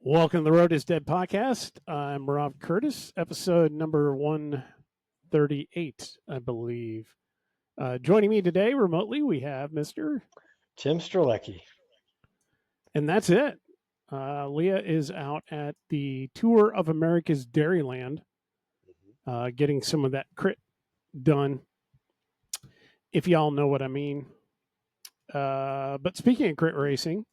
Welcome to the Road is Dead podcast. I'm Rob Curtis, episode number 138, I believe. Joining me today remotely, we have Mr. Tim Strelecki. And that's it. Leah is out at the Tour of America's Dairyland, getting some of that crit done, if y'all know what I mean. But speaking of crit racing,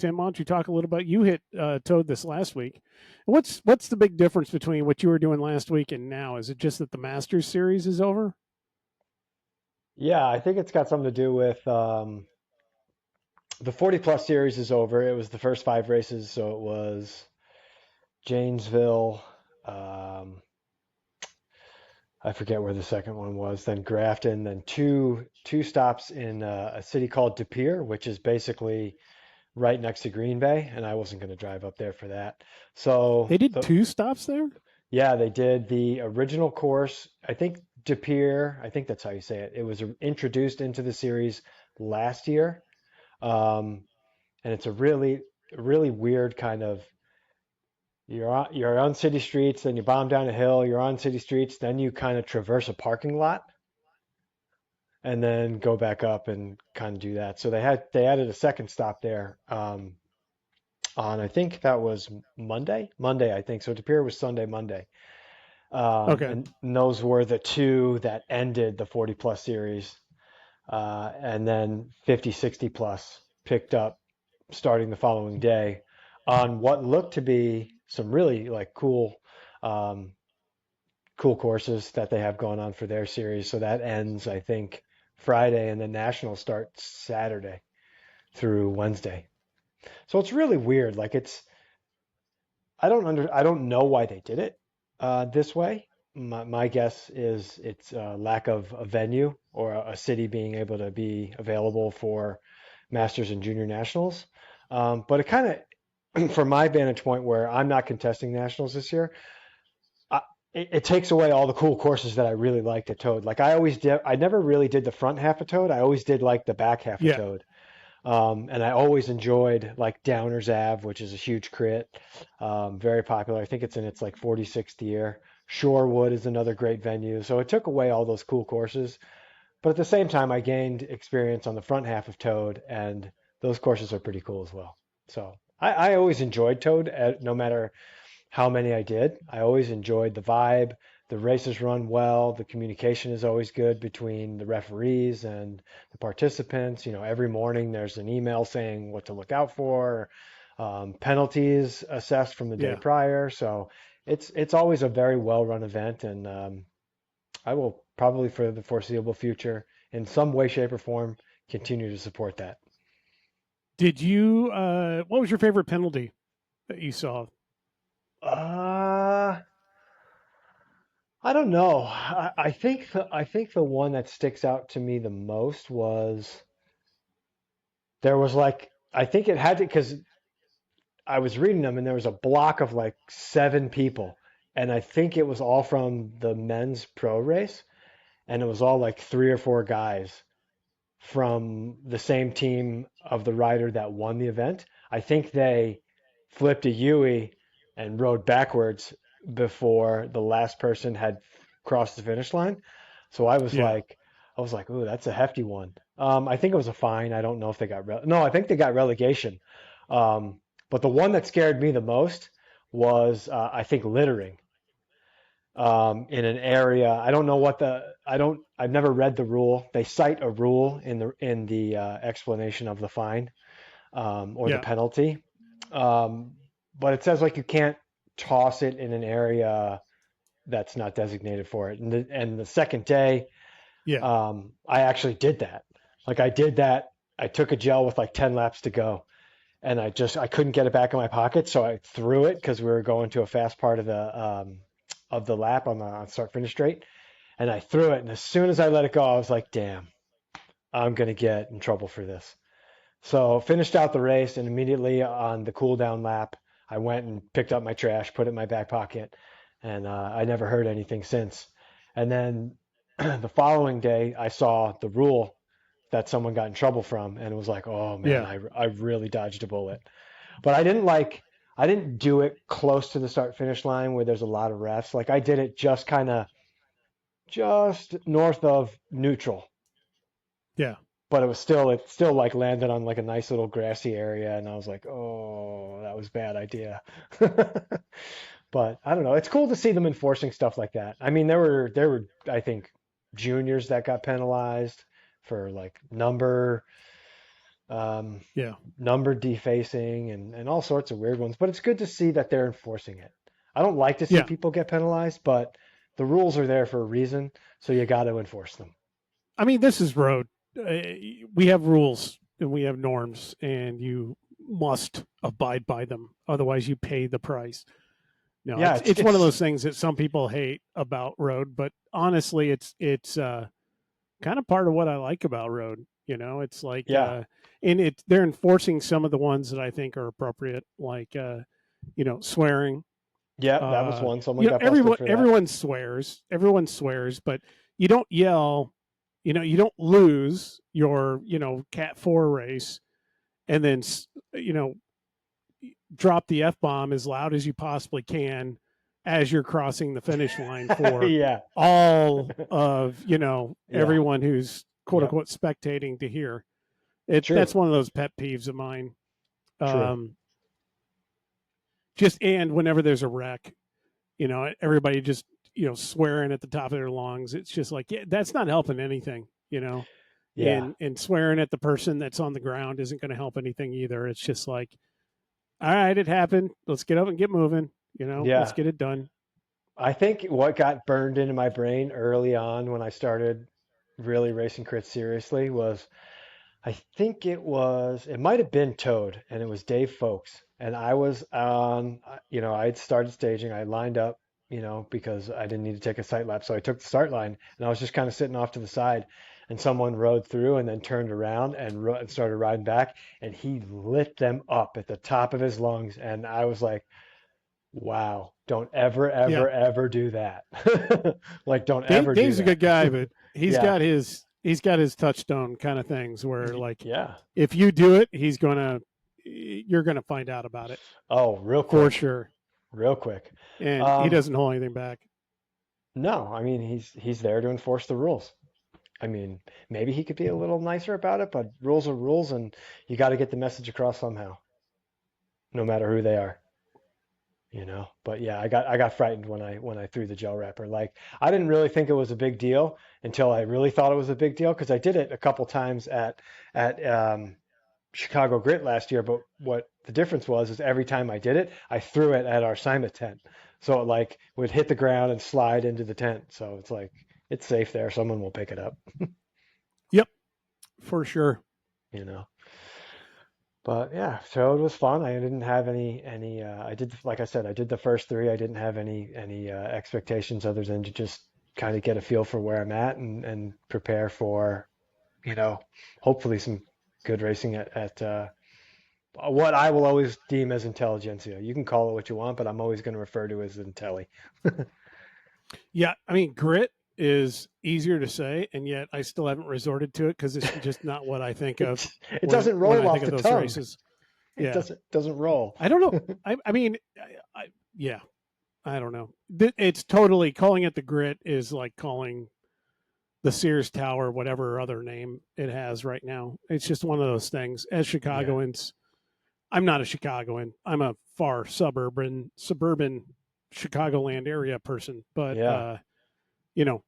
Tim, why don't you talk a little about, you hit Toad this last week. What's the big difference between what you were doing last week and now? Is it just that the Masters series is over? Yeah, I think it's got something to do with the 40 plus series is over. It was the first 5 races, so it was Janesville. I forget where the second one was. Then Grafton. Then two stops in a city called De Pere, which is basically right next to Green Bay, and I wasn't going to drive up there for that. So They did 2 stops there? Yeah, they did the original course. I think De Pere, I think that's how you say it. It was introduced into the series last year. And it's a really weird kind of, you're on city streets, then you bomb down a hill, you're on city streets, then you kind of traverse a parking lot and then go back up and kind of do that. So they added a second stop there on, I think that was Monday, I think. So De Pere was Sunday, Monday. Okay. And those were the 2 that ended the 40 plus series. And then 50, 60 plus picked up starting the following day on what looked to be some really cool courses that they have going on for their series. So that ends, I think, Friday, and the Nationals start Saturday through Wednesday. So it's really weird. I don't know why they did it this way. My guess is it's a lack of a venue or a city being able to be available for Masters and Junior Nationals. But it kind of, from my vantage point where I'm not contesting Nationals this year, it takes away all the cool courses that I really liked at Toad. Like I always did, I never really did the front half of Toad. I always did like the back half of Toad. And I always enjoyed like Downers Ave, which is a huge crit, very popular. I think it's in its 46th year. Shorewood is another great venue. So it took away all those cool courses. But at the same time, I gained experience on the front half of Toad, and those courses are pretty cool as well. So I always enjoyed Toad, no matter how many I did. I always enjoyed the vibe. The races run well. The communication is always good between the referees and the participants. Every morning there's an email saying what to look out for, penalties assessed from the day prior. So it's always a very well-run event, and I will probably for the foreseeable future, in some way, shape, or form, continue to support that. Did you? What was your favorite penalty that you saw? I don't know. I think the one that sticks out to me the most was there was I think it had to, because I was reading them and there was a block of 7 people, and I think it was all from the men's pro race, and it was all 3 or 4 guys from the same team of the rider that won the event. I think they flipped a Yui and rode backwards before the last person had crossed the finish line. So I was ooh, that's a hefty one. I think it was a fine. I don't know if they got no, I think they got relegation. But the one that scared me the most was I think littering in an area. I don't know what I've never read the rule. They cite a rule in the explanation of the fine or the penalty. But it says you can't toss it in an area that's not designated for it. And the second day, I actually did that. I did that. I took a gel with 10 laps to go, and I couldn't get it back in my pocket, so I threw it because we were going to a fast part of the lap on the start finish straight, and I threw it. And as soon as I let it go, I was like, damn, I'm gonna get in trouble for this. So finished out the race, and immediately on the cool down lap, I went and picked up my trash, put it in my back pocket, and I never heard anything since. And then the following day, I saw the rule that someone got in trouble from, and it was like, oh man, I really dodged a bullet. But I didn't I didn't do it close to the start finish line where there's a lot of refs. Like I did it just kind of just north of neutral, Yeah. but it still like landed on like a nice little grassy area, and I was like, oh, that was a bad idea. But I don't know. It's cool to see them enforcing stuff like that. I mean, there were I think juniors that got penalized for like um, Yeah. number defacing and all sorts of weird ones. But it's good to see that they're enforcing it. I don't like to see Yeah. people get penalized, but the rules are there for a reason, so you got to enforce them. I mean, this is road. We have rules and we have norms, and you must abide by them. Otherwise, you pay the price. No, Yeah, it's one of those things that some people hate about road, but honestly, it's kind of part of what I like about road. It's like, yeah, and they're enforcing some of the ones that I think are appropriate, like swearing. yeah. That was one. Someone got busted for that. Everyone swears, but you don't yell. You don't lose your Cat 4 race and then drop the F bomb as loud as you possibly can as you're crossing the finish line for Yeah, all of yeah. everyone who's quote Yep. unquote spectating to hear. True, That's one of those pet peeves of mine. true. Um, just and whenever there's a wreck, everybody just swearing at the top of their lungs. It's just like, yeah, that's not helping anything. Yeah, And swearing at the person that's on the ground isn't going to help anything either. It's just like, all right, it happened. Let's get up and get moving. Let's yeah. get it done. I think what got burned into my brain early on when I started really racing crits seriously was I think it might have been Toad, and it was Dave Folks. And I was on, I had started staging. I lined up, because I didn't need to take a sight lap. So I took the start line, and I was just kind of sitting off to the side. And someone rode through and then turned around and started riding back. And he lit them up at the top of his lungs. And I was like, wow, don't ever, Yeah. ever, ever do that. Like, don't Dave, ever do Dave's a good guy, that. but he's Yeah, got his touchstone kind of things where like yeah. if you do it, you're gonna find out about it Oh, for sure. real quick. And he Um, doesn't hold anything back. no, I mean he's there to enforce the rules. I mean, maybe he could be a little nicer about it, but rules are rules, and you got to get the message across somehow, no matter who they are. But yeah, I got frightened when I threw the gel wrapper. Like I didn't really think it was a big deal until I really thought it was a big deal because I did it a couple times at Chicago Grit last year. But what the difference was is every time I did it, I threw it at our Sima tent, so it like would hit the ground and slide into the tent. So it's like it's safe there. Someone will pick it up, Yep, for sure. you know. But yeah, so it was fun. I didn't have any. I did, like I said, I did the first three. I didn't have any expectations other than to just kind of get a feel for where I'm at and prepare for, you know, hopefully some good racing at what I will always deem as intelligentsia. You can call it what you want, but I'm always going to refer to as intelli. Yeah, I mean, grit is easier to say, and yet I still haven't resorted to it because it's just not what I think of It when doesn't when roll I off think of the those tongue. races. It Yeah, doesn't roll. I don't know. I mean, yeah, I don't know. It's totally calling it the grit is like calling the Sears Tower whatever other name it has right now. It's just one of those things. As Yeah, Chicagoans, I'm not a Chicagoan. I'm a far suburban Chicagoland area person, but yeah, you know,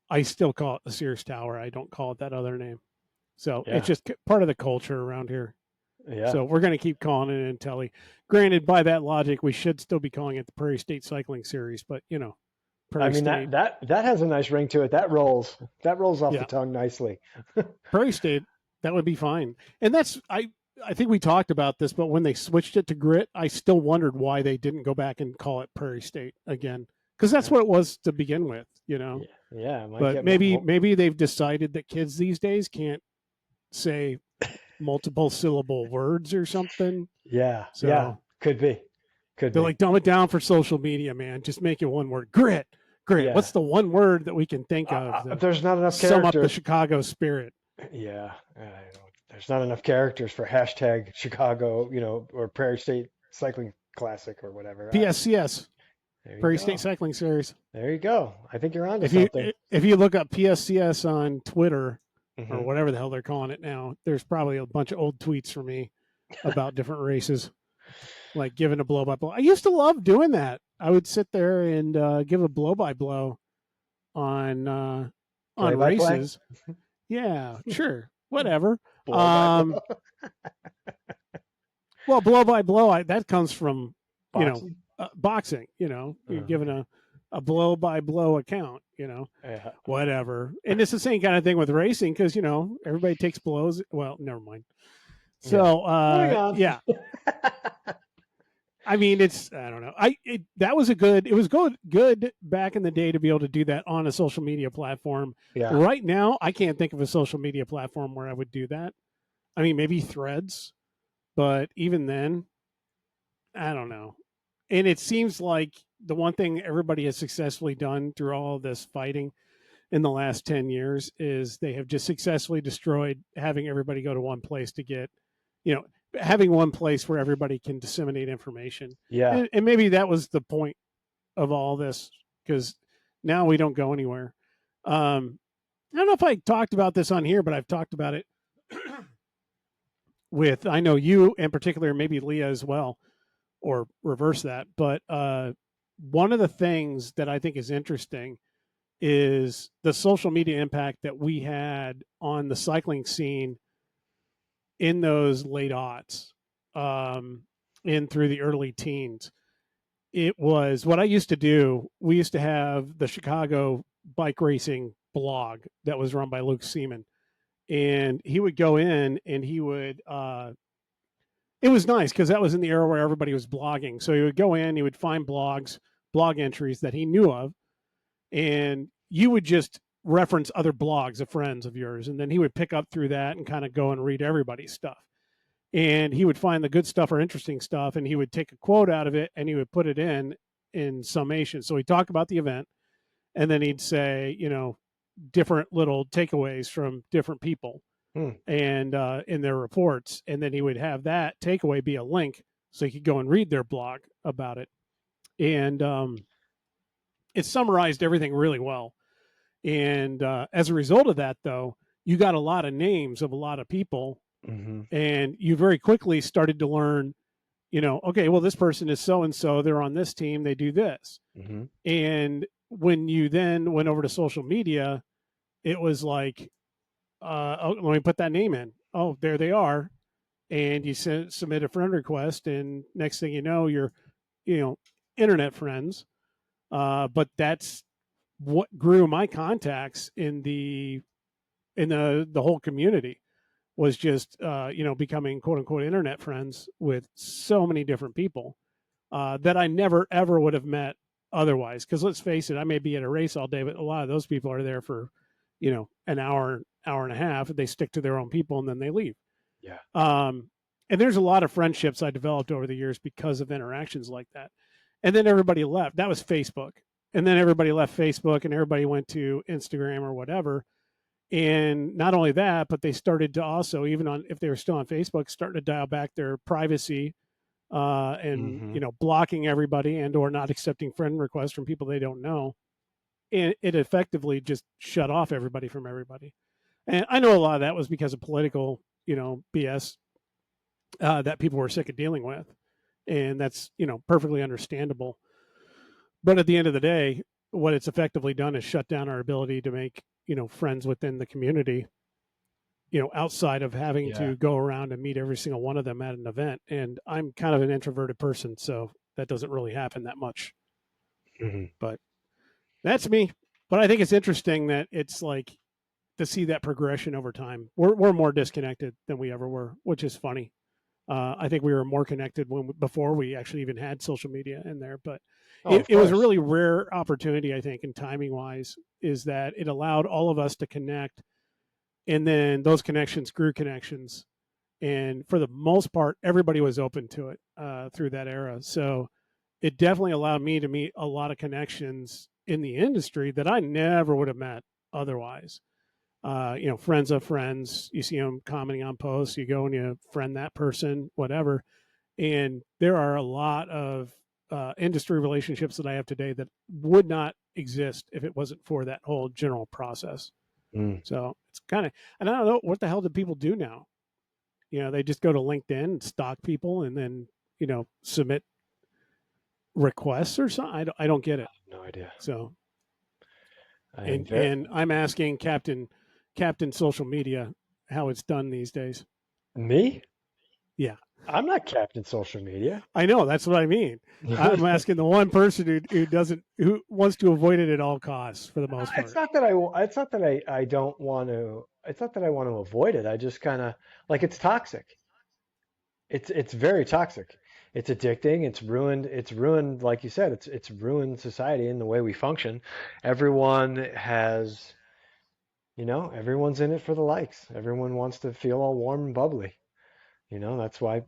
I still call it the Sears Tower. I don't call it that other name. So it's yeah, just part of the culture around here. yeah. So we're going to keep calling it Intelli. Granted, by that logic, we should still be calling it the Prairie State Cycling Series, but I Prairie mean State, that has a nice ring to it. That rolls off the yeah, tongue nicely. Prairie State, that would be fine. And I think we talked about this, but when they switched it to grit, I still wondered why they didn't go back and call it Prairie State again, because that's Yeah, what it was to begin with. yeah, yeah. It might But get maybe they've decided that kids these days can't say multiple syllable words or something. yeah, yeah. So Could be, could they're be. like, dumb it down for social media, man. Just make it one word. Grit. Grit. Yeah. What's the one word that we can think of to There's not enough sum up the characters. Chicago spirit? Yeah, I know. There's not enough characters for hashtag Chicago, or Prairie State Cycling Classic or whatever. PSCS, There you Prairie State go. Cycling Series. There you go. I think you're onto If you something. if you look up PSCS on Twitter or Hmm. whatever the hell they're calling it now, there's probably a bunch of old tweets from me about different races, like giving a blow by blow. I used to love doing that. I would sit there and give a blow by blow on Play by play. races. Yeah, sure, whatever. Blow by Um, blow. well, blow by blow, that comes from you know Boxing. boxing. You're giving Okay. a blow by blow account. Yeah. Whatever. And it's the same kind of thing with racing because everybody takes blows. Well, never mind. Yeah. So Moving on. yeah, I mean I don't know. That was it was good back in the day to be able to do that on a social media platform. Yeah. Right now, I can't think of a social media platform where I would do that. I mean, maybe Threads, but even then, I don't know. And it seems like the one thing everybody has successfully done through all of this fighting in the last 10 years is they have just successfully destroyed having everybody go to one place to get, you know, having one place where everybody can disseminate information. Yeah. And maybe that was the point of all this because now we don't go anywhere. I don't know if I talked about this on here, but I've talked about it with, I know you in particular, maybe Leah as well, or reverse that. But one of the things that I think is interesting is the social media impact that we had on the cycling scene in those late aughts, in through the early teens. It was what I used to do. We used to have the Chicago bike racing blog that was run by Luke Seaman, and he would go in and he would. It was nice because that was in the era where everybody was blogging. So he would go in, he would find blog entries that he knew of, and you would just reference other blogs of friends of yours, and then he would pick up through that and kind of go and read everybody's stuff, and he would find the good stuff or interesting stuff, and he would take a quote out of it and he would put it in summation. So he'd talk about the event, and then he'd say different little takeaways from different people Hmm. and in their reports, and then he would have that takeaway be a link so you could go and read their blog about it, and it summarized everything really well. And as a result of that, though, you got a lot of names of a lot of people, Hmm. and you very quickly started to learn, okay, well, this person is so and so, they're on this team, they do this. Hmm. And when you then went over to social media, it was like, oh, let me put that name in. Oh, there they are. And you submit a friend request, and next thing you know, you're, you know, internet friends. But that's what grew my contacts in the whole community was just becoming quote unquote internet friends with so many different people that I never ever would have met otherwise. Because let's face it, I may be at a race all day, but a lot of those people are there for an hour and a half. They stick to their own people and then they leave. Yeah. And there's a lot of friendships I developed over the years because of interactions like that. And then everybody left. That was Facebook. And then everybody left Facebook and everybody went to Instagram or whatever. And not only that, but they started to also, even on if they were still on Facebook, starting to dial back their privacy and Hmm. blocking everybody and or not accepting friend requests from people they don't know. And it effectively just shut off everybody from everybody. And I know a lot of that was because of political, BS that people were sick of dealing with, and that's perfectly understandable. But at the end of the day, what it's effectively done is shut down our ability to make friends within the community. Outside of having Yeah. to go around and meet every single one of them at an event, and I'm kind of an introverted person, so that doesn't really happen that much. Hmm. But that's me. But I think it's interesting that it's like to see that progression over time. We're more disconnected than we ever were, which is funny. I think we were more connected before we actually even had social media in there. But Oh, it, of it was a course. really rare opportunity, I think, and timing wise, is that it allowed all of us to connect, and then those connections grew connections, and for the most part, everybody was open to it through that era. So it definitely allowed me to meet a lot of connections in the industry that I never would have met otherwise. Friends of friends, you see them commenting on posts, you go and you friend that person, whatever. And there are a lot of industry relationships that I have today that would not exist if it wasn't for that whole general process. Mm. So it's kind of, and I don't know, what the hell do people do now? They just go to LinkedIn and stalk people and then, submit requests or something. I don't get it. No idea. So, I am and I'm asking Captain Social Media how it's done these days. me? Yeah, I'm not Captain Social Media. I know. That's what I mean. I'm asking the one person who wants to avoid it at all costs for the most It's part. not that I don't want to. It's not that I want to avoid it. I just kind of like it's toxic. It's very toxic. It's addicting. It's ruined. Like you said, it's ruined society and the way we function. Everyone has, everyone's in it for the likes. Everyone wants to feel all warm and bubbly. That's why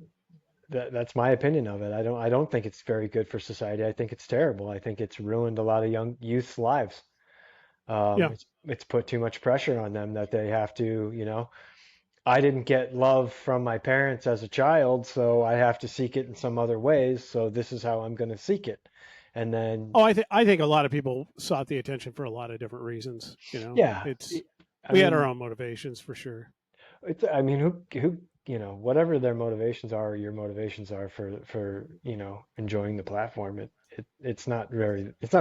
that's my opinion of it. I don't think it's very good for society. I think it's terrible. I think it's ruined a lot of young youth's lives. Yeah. It's put too much pressure on them that they have to, I didn't get love from my parents as a child, so I have to seek it in some other ways. So this is how I'm going to seek it. And then, Oh, I think a lot of people sought the attention for a lot of different reasons. yeah, I We had our mean, own motivations for sure. I mean, who, whatever their motivations are, your motivations are for, enjoying the platform. It's not very good. It's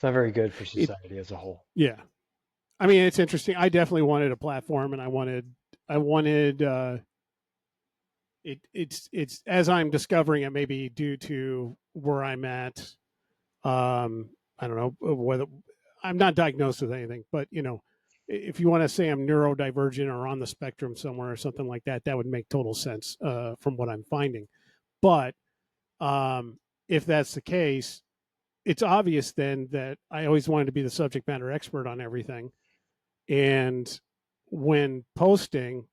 not very good for It society as a whole. Yeah. I mean, it's interesting. I definitely wanted a platform, and I wanted it's as I'm discovering it, maybe due to where I'm at. I don't know whether I'm not diagnosed with anything, but if you want to say I'm neurodivergent or on the spectrum somewhere or something like that, that would make total sense from what I'm finding. But if that's the case, it's obvious then that I always wanted to be the subject matter expert on everything. And when posting,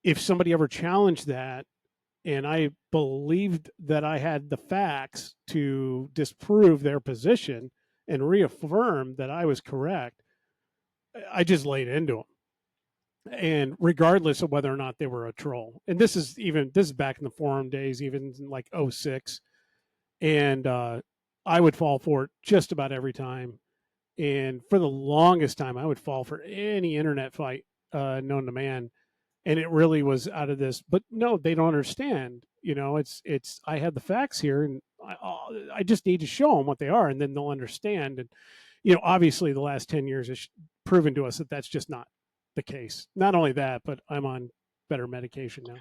if somebody ever challenged that and I believed that I had the facts to disprove their position and reaffirm that I was correct, I just laid into them. And regardless of whether or not they were a troll, and this is back in the forum days, even like '06, and I would fall for it just about every time. And for the longest time, I would fall for any internet fight known to man, and it really was out of this. But no, they don't understand. It's I have the facts here, and I just need to show them what they are, and then they'll understand. And obviously, the last 10 years has proven to us that that's just not the case. Not only that, but I'm on better medication now.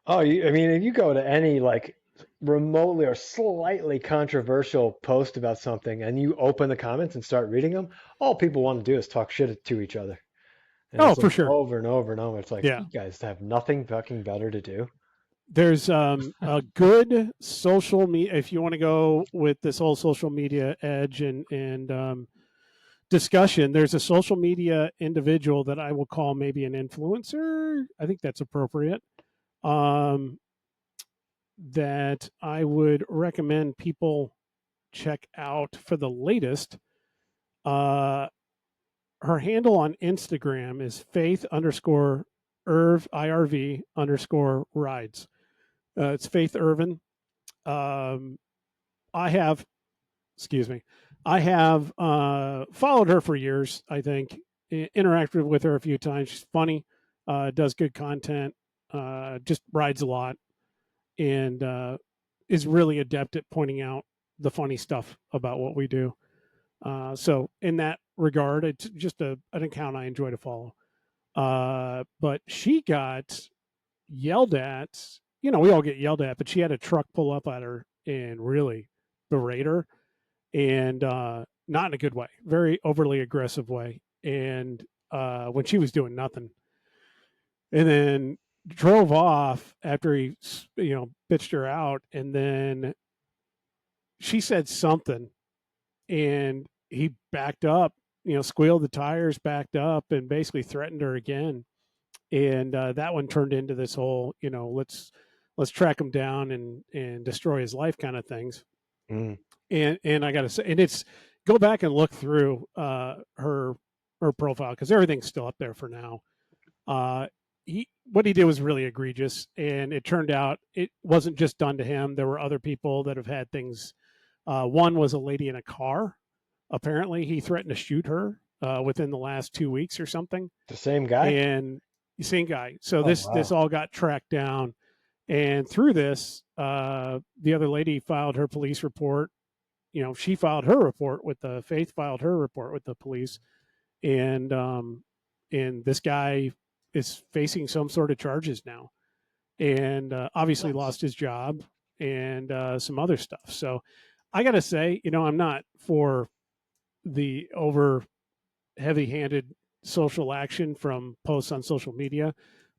Oh, I mean, if you go to any like remotely or slightly controversial post about something and you open the comments and start reading them, all people want to do is talk shit to each other. And Oh, it's for like sure. over and over and over. It's like Yeah. you guys have nothing fucking better to do. There's a good social media, if you want to go with this whole social media edge and discussion. There's a social media individual that I will call maybe an influencer. I think that's appropriate. Um, that I would recommend people check out for the latest. Uh, Her handle on Instagram is faith underscore IRV underscore rides. It's Faith Irvin. Um, I have, excuse me, I have followed her for years. I think interacted with her a few times. She's funny, does good content, just rides a lot, and is really adept at pointing out the funny stuff about what we do. So in that regard, it's just an account I enjoy to follow. But she got yelled at. We all get yelled at, but she had a truck pull up at her and really berate her, and not in a good way, very overly aggressive way. And when she was doing nothing, and then drove off after he, bitched her out, and then she said something, and he backed up, squealed the tires, backed up, and basically threatened her again. And that one turned into this whole, let's track him down and destroy his life kind of things. Mm. And I gotta say, and it's go back and look through her profile because everything's still up there for now. what he did was really egregious, and it turned out it wasn't just done to him. There were other people that have had things. One was a lady in a car. Apparently, he threatened to shoot her within the last 2 weeks or something. The same guy? And same guy. So Oh this wow. all got tracked down, and through this, the other lady filed her police report. She filed her report with the Faith filed her report with the police, and this guy is facing some sort of charges now, and obviously Nuts. lost his job and some other stuff. So I gotta say, I'm not for the over heavy-handed social action from posts on social media,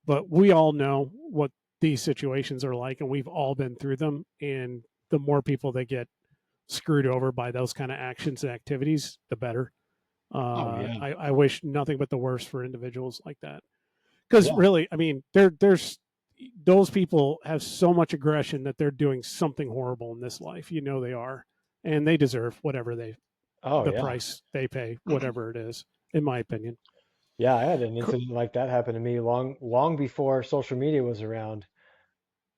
but we all know what these situations are like, and we've all been through them. And the more people that get screwed over by those kind of actions and activities, the better. Oh yeah. I wish nothing but the worst for individuals like that. Because Yeah. really, I mean, there's those people have so much aggression that they're doing something horrible in this life. They are, and they deserve whatever Oh the yeah. price they pay, whatever it is, in my opinion. Yeah, I had an incident like that happen to me long before social media was around.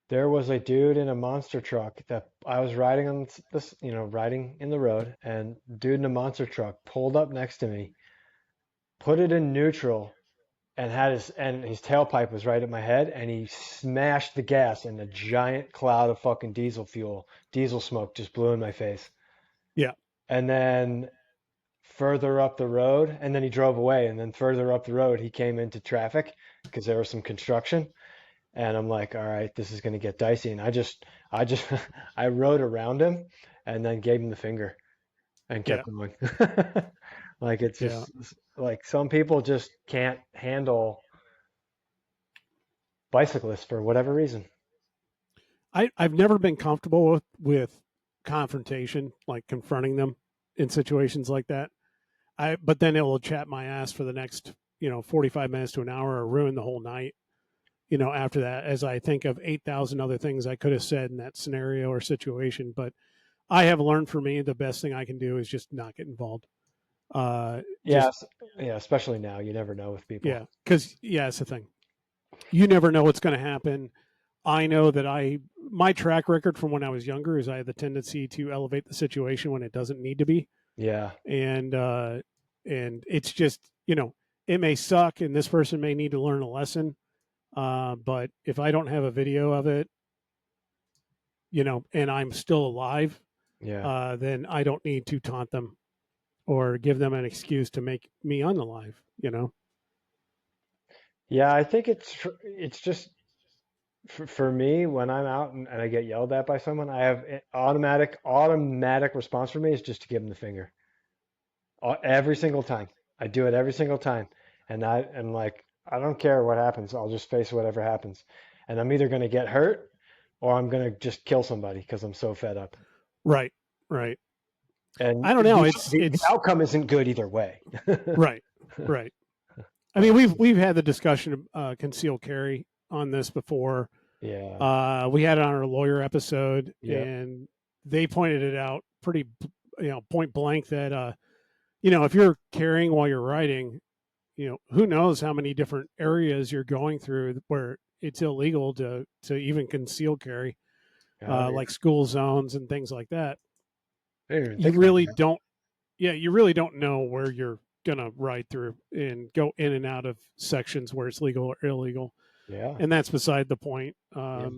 There was a dude in a monster truck that I was riding on this, riding in the road, and dude in a monster truck pulled up next to me, put it in neutral, and his tailpipe was right at my head, and he smashed the gas, and a giant cloud of fucking diesel smoke just blew in my face. Yeah, And then further up the road, and then he drove away, and then further up the road, he came into traffic because there was some construction. And I'm like, all right, this is going to get dicey. And I just, I rode around him and then gave him the finger and yeah, kept going. Like it's yeah. just like some people just can't handle bicyclists for whatever reason. I've never been comfortable with confrontation, like confronting them in situations like that. But then it will chat my ass for the next 45 minutes to an hour, or ruin the whole night. After that, as I think of 8,000 other things I could have said in that scenario or situation. But I have learned, for me, the best thing I can do is just not get involved. Just Yes, yeah, especially now, you never know with people. Yeah, because it's the thing. You never know what's going to happen. I know that my track record from when I was younger is I have the tendency to elevate the situation when it doesn't need to be, Yeah, and it's just it may suck, and this person may need to learn a lesson. But if I don't have a video of it, and I'm still alive, yeah, then I don't need to taunt them or give them an excuse to make me unalive. yeah. I think it's just for me when I'm out and I get yelled at by someone, I have an automatic response for me is just to give them the finger. Every single time. I do it every single time. And I am like, I don't care what happens. I'll just face whatever happens. And I'm either going to get hurt or I'm going to just kill somebody because I'm so fed up. Right, right. And I don't know. the It's outcome isn't good either way. right, right. I mean, we've had the discussion of concealed carry on this before. Yeah. We had it on our lawyer episode, Yep. and they pointed it out pretty, point blank that if you're carrying while you're riding, who knows how many different areas you're going through where it's illegal to even conceal carry, Oh, yeah. like school zones and things like that. I didn't even You think about really that. don't, yeah, you really don't know where you're gonna ride through and go in and out of sections where it's legal or illegal, Yeah. and that's beside the point. Yeah.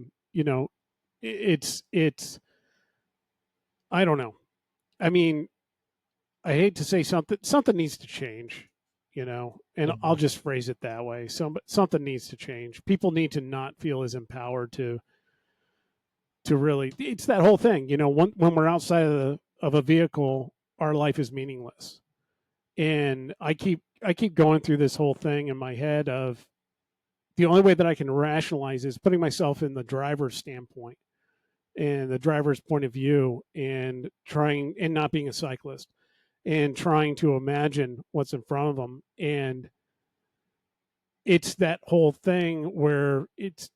It's I don't know. I mean, I hate to say something needs to change, and I'll Mhm. just phrase it that way. Something needs to change. People need to not feel as empowered to really. It's that whole thing, when we're outside of a vehicle, our life is meaningless. And I keep going through this whole thing in my head of the only way that I can rationalize is putting myself in the driver's standpoint and the driver's point of view, and trying, and not being a cyclist, and trying to imagine what's in front of them. And it's that whole thing where it's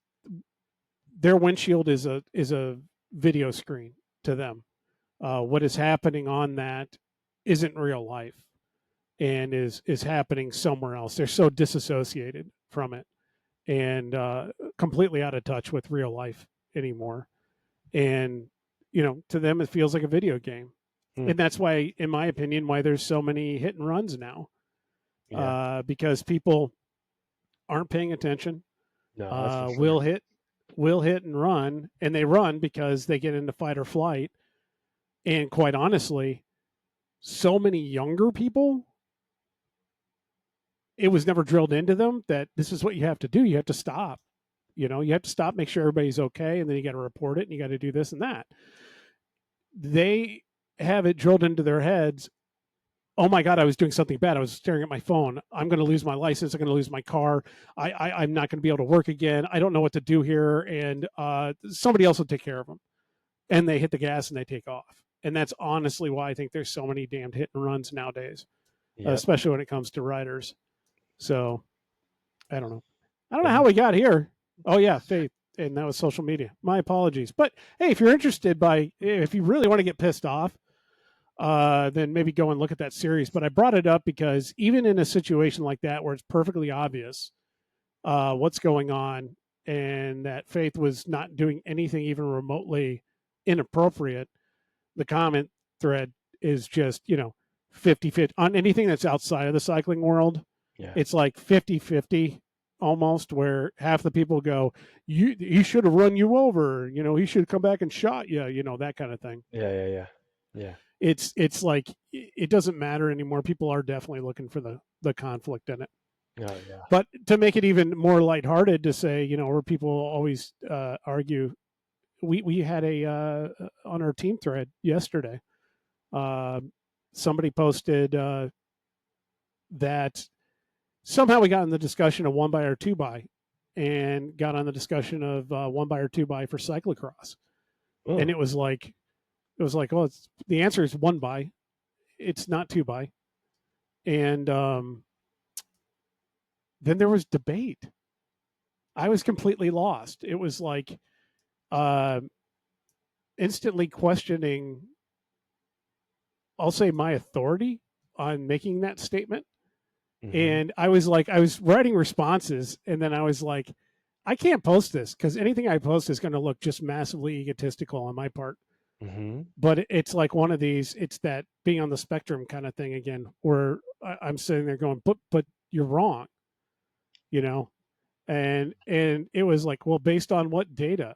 their windshield is a video screen to them. What is happening on that isn't real life, and is happening somewhere else. They're so disassociated from it, and completely out of touch with real life anymore. And to them it feels like a video game, Hmm. and that's why, in my opinion, why there's so many hit and runs now, Yeah. because people aren't paying attention. No, that's for sure. Will hit and run, and they run because they get into fight or flight. And quite honestly, so many younger people, it was never drilled into them that this is what you have to do. You have to stop. You have to stop, make sure everybody's okay, and then you got to report it, and you got to do this and that. They have it drilled into their heads. Oh my God, I was doing something bad. I was staring at my phone. I'm going to lose my license. I'm going to lose my car. I'm not going to be able to work again. I don't know what to do here. And somebody else will take care of them. And they hit the gas and they take off. And that's honestly why I think there's so many damned hit and runs nowadays, Yep. especially when it comes to riders. So I don't know. I don't know Yeah. how we got here. Oh yeah, Faith. And that was social media. My apologies. But hey, if you're interested if you really want to get pissed off, then maybe go and look at that series. But I brought it up because even in a situation like that where it's perfectly obvious what's going on, and that Faith was not doing anything even remotely inappropriate, the comment thread is just 50-50 on anything that's outside of the cycling world. Yeah. It's like 50-50 almost, where half the people go, he should have run you over, he should have come back and shot you, that kind of thing. Yeah. It's like it doesn't matter anymore. People are definitely looking for the conflict in it. Oh, yeah. But to make it even more lighthearted, to say, where people always argue, we had on our team thread yesterday, somebody posted that somehow we got in the discussion of 1x or 2x, and got on the discussion of 1x or 2x for cyclocross. Oh. And it was like, well, the answer is 1x. It's not 2x. And then there was debate. I was completely lost. It was like instantly questioning, I'll say, my authority on making that statement. Mm-hmm. And I was writing responses, and then I was like, I can't post this because anything I post is going to look just massively egotistical on my part. Mm-hmm. But it's like one of these, it's that being on the spectrum kind of thing again, where I'm sitting there going, but you're wrong, and it was like, well, based on what data?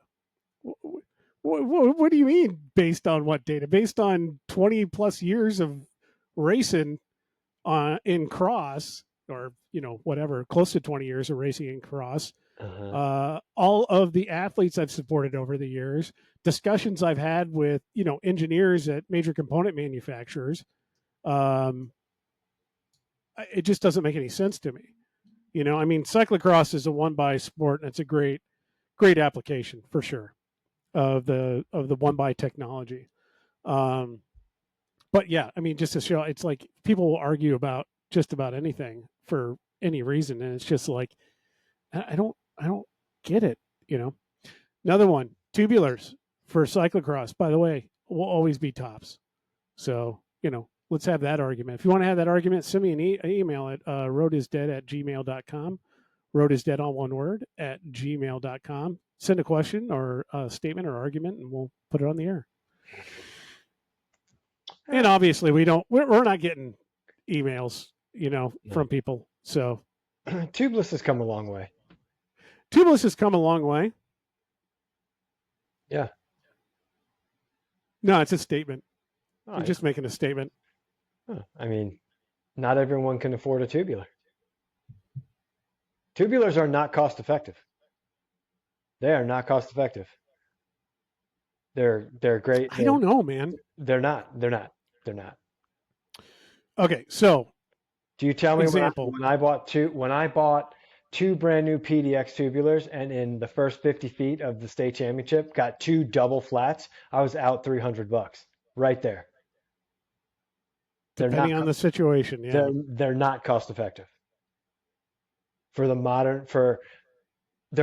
What do you mean based on what data? Based on 20 plus years of racing in cross, or whatever, close to 20 years of racing in cross. All of the athletes I've supported over the years, discussions I've had with engineers at major component manufacturers. It just doesn't make any sense to me. I mean, cyclocross is a 1x sport, and it's a great application for sure of the 1x technology. But yeah, I mean, just to show, it's like people will argue about just about anything for any reason, and it's just like, I don't get it. Another one, tubulars for cyclocross, by the way, will always be tops. So let's have that argument. If you want to have that argument, send me an email at roadisdead@gmail.com. Road is dead, all one word, at gmail.com. Send a question or a statement or argument, and we'll put it on the air. And obviously, we're not getting emails, from people. So Tubeless has come a long way. tubeless has come a long way. Yeah. No, it's a statement. Oh, I'm just making a statement. I mean, not everyone can afford a tubular. Tubulars are not cost effective. They are not cost effective. They're great. I don't know, man. They're not. Okay, so do you tell me example. when I bought two brand new PDX tubulars, and in the first 50 feet of the state championship got two double flats, I was out $300 right there. Depending on the situation, yeah. They're not cost effective. They're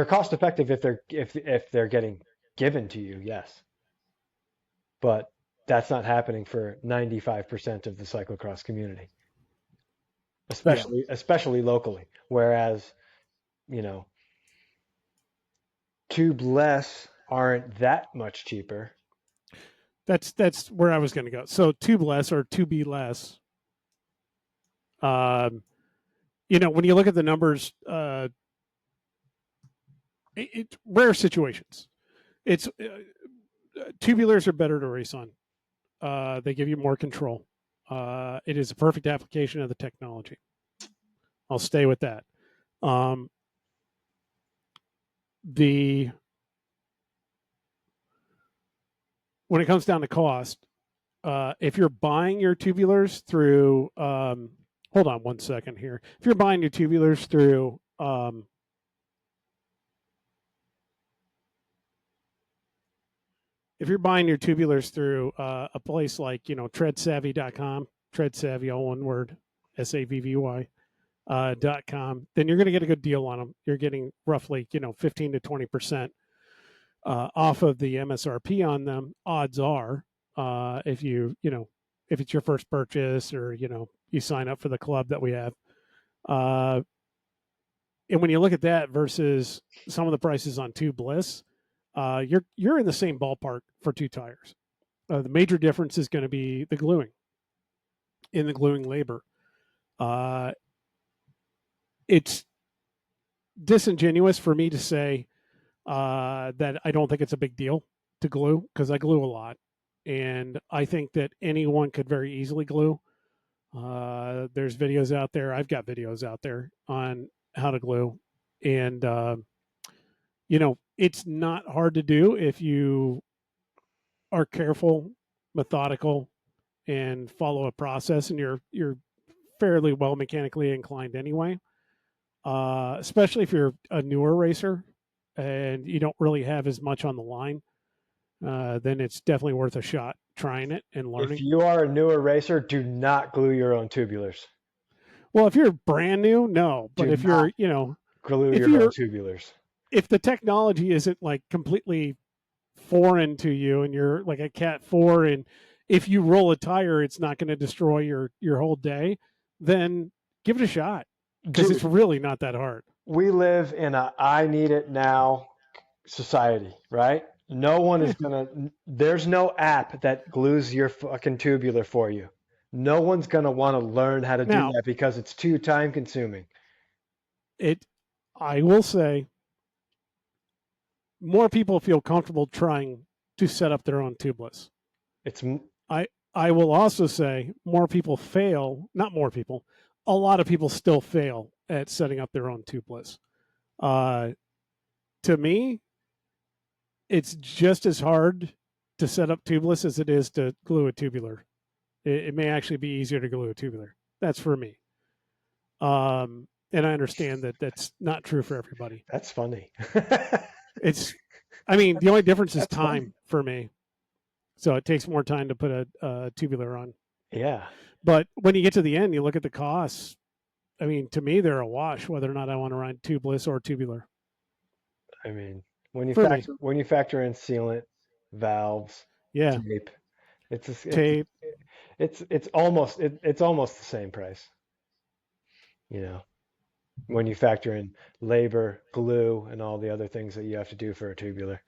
cost effective if they're getting given to you, yes. But that's not happening for 95% of the cyclocross community. Especially locally. Whereas, tubeless aren't that much cheaper. That's where I was going to go. So tubeless or tubeless. Um, when you look at the numbers, rare situations. It's tubulars are better to race on. They give you more control. It is a perfect application of the technology. I'll stay with that. The When it comes down to cost, if you're buying your tubulars through, hold on one second here. If you're buying your tubulars through, a place like treadsavvy.com, treadsavvy, all one word, SAVVY, .com, then you're going to get a good deal on them. You're getting roughly 15 to 20% off of the MSRP on them. Odds are, if if it's your first purchase, or you sign up for the club that we have, and when you look at that versus some of the prices on tubeless, you're in the same ballpark for two tires. The major difference is going to be the gluing labor. It's disingenuous for me to say that I don't think it's a big deal to glue, because I glue a lot, and I think that anyone could very easily glue. There's videos out there. I've got videos out there on how to glue, and it's not hard to do if you are careful, methodical, and follow a process, and you're fairly well mechanically inclined anyway. Especially if you're a newer racer and you don't really have as much on the line, then it's definitely worth a shot trying it and If learning. you are a newer racer, do not glue your own tubulars. Well, if you're brand new, no. But Do if not you're, glue if your own you're, tubulars. if the technology isn't like completely foreign to you, and you're like a Cat 4, and if you roll a tire, it's not going to destroy your whole day, then give it a shot, because it's Dude, really not that hard. we live in a I need it now society, right? No one is Eh, gonna, there's no app that glues your fucking tubular for you. No one's gonna want to learn how to do now, that because it's too time consuming. it, I will say, more people feel comfortable trying to set up their own tubeless. It's, I I will also say more people fail, not more people, a lot of people still fail at setting up their own tubeless. Uh, to me, it's just as hard to set up tubeless as it is to glue a tubular. It may actually be easier to glue a tubular. That's for me. And I understand that that's not true for everybody. that's funny. It's, I mean, the only difference is That's funny. time for me. So it takes more time to put a tubular on. Yeah. But when you get to the end, you look at the costs. I mean, to me, they're a wash whether or not I want to ride tubeless or tubular. I mean, For me, when you factor in sealant, valves, yeah, tape, it's tape. it's almost the same price, you know, when you factor in labor, glue, and all the other things that you have to do for a tubular.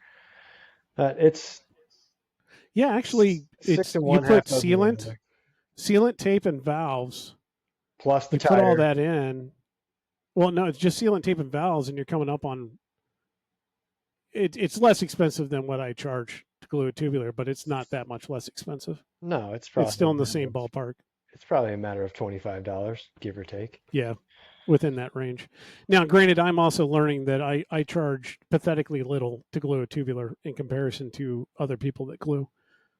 It's Yeah, actually, six it's of you one, put half dozen of the other, sealant, tape, and valves. plus the You put all tire. that in. Well, no, it's just sealant, tape, and valves, and you're coming up on it. It's less expensive than what I charge to glue a tubular, but it's not that much less expensive. No, It's still in the same ballpark. it's probably a matter of $25, give or take. Yeah, within that range. Now, granted, I'm also learning that I charge pathetically little to glue a tubular in comparison to other people that glue.